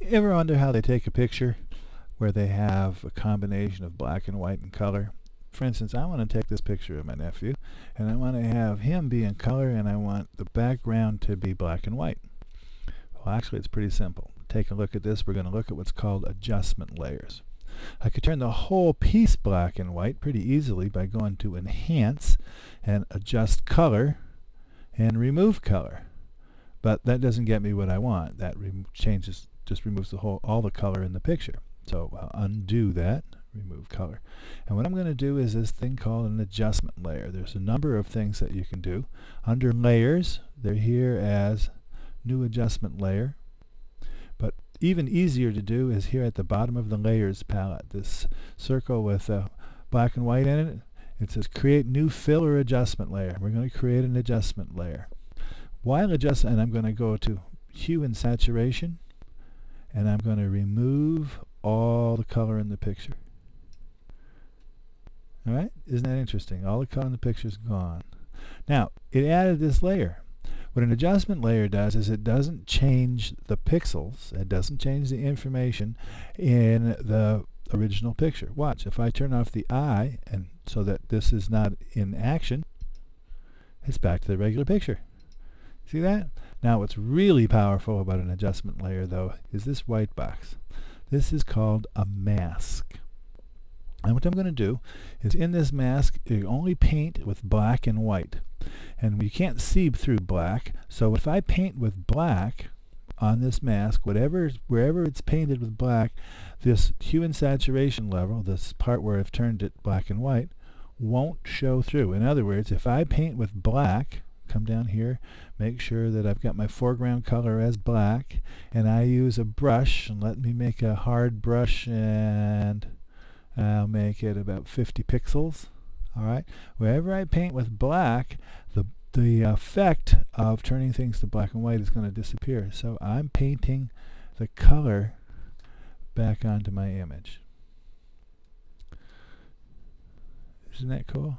ever wonder how they take a picture where they have a combination of black and white and color? For instance, I want to take this picture of my nephew, and I want to have him be in color, and I want the background to be black and white. Well, actually, it's pretty simple. Take a look at this. We're going to look at what's called adjustment layers. I could turn the whole piece black and white pretty easily by going to Enhance and Adjust Color and Remove Color. But that doesn't get me what I want. That just removes all the color in the picture. So I'll undo that, remove color. And what I'm going to do is this thing called an adjustment layer. There's a number of things that you can do. Under Layers, they're here as New Adjustment Layer. But even easier to do is here at the bottom of the Layers palette. This circle with black and white in it, it says Create New Fill or Adjustment Layer. We're going to create an adjustment layer. While adjusting, and I'm going to go to Hue and Saturation, and I'm going to remove all the color in the picture. Alright, isn't that interesting? All the color in the picture is gone. Now, it added this layer. What an adjustment layer does is it doesn't change the pixels, it doesn't change the information in the original picture. Watch, if I turn off the eye, and so that this is not in action, it's back to the regular picture. See that? Now what's really powerful about an adjustment layer though is this white box. This is called a mask. And what I'm going to do is in this mask you only paint with black and white. And you can't see through black, so if I paint with black on this mask, wherever it's painted with black, this hue and saturation level, this part where I've turned it black and white, won't show through. In other words, if I paint with black, come down here, make sure that I've got my foreground color as black, and I use a brush, and let me make a hard brush, and I'll make it about 50 pixels. Alright, wherever I paint with black, the effect of turning things to black and white is going to disappear. So I'm painting the color back onto my image. Isn't that cool?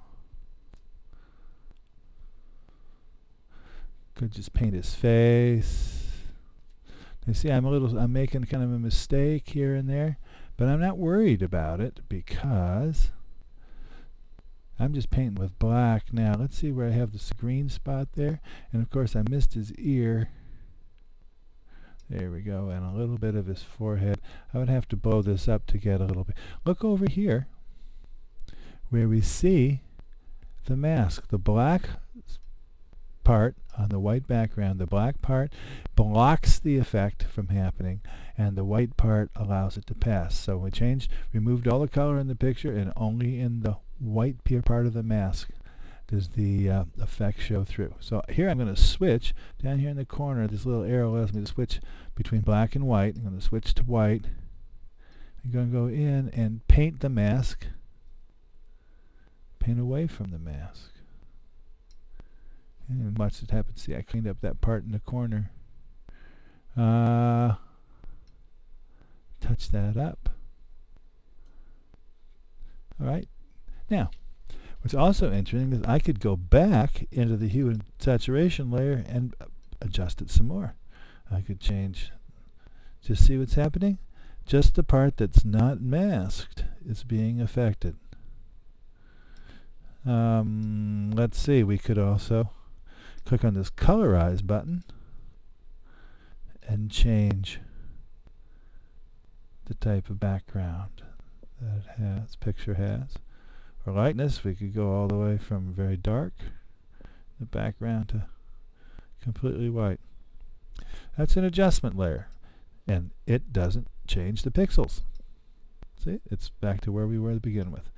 Could just paint his face. You see, I'm making kind of a mistake here and there, but I'm not worried about it because I'm just painting with black now. Let's see where I have this green spot there, and of course I missed his ear. There we go, and a little bit of his forehead. I would have to blow this up to get a little bit. Look over here where we see the mask. The black part on the white background, the black part blocks the effect from happening, and the white part allows it to pass. So we removed all the color in the picture, and only in the white part of the mask does the effect show through. So here I'm going to switch. Down here in the corner, this little arrow allows me to switch between black and white. I'm going to switch to white. I'm going to go in and paint the mask. Paint away from the mask. And watch what happens. See, I cleaned up that part in the corner. Touch that up. Alright. Now, what's also interesting is I could go back into the hue and saturation layer and adjust it some more. I could change, just see what's happening? Just the part that's not masked is being affected. Let's see, we could also click on this colorize button and change the type of background that picture has. For lightness, we could go all the way from very dark, the background, to completely white. That's an adjustment layer, and it doesn't change the pixels. See, it's back to where we were to begin with.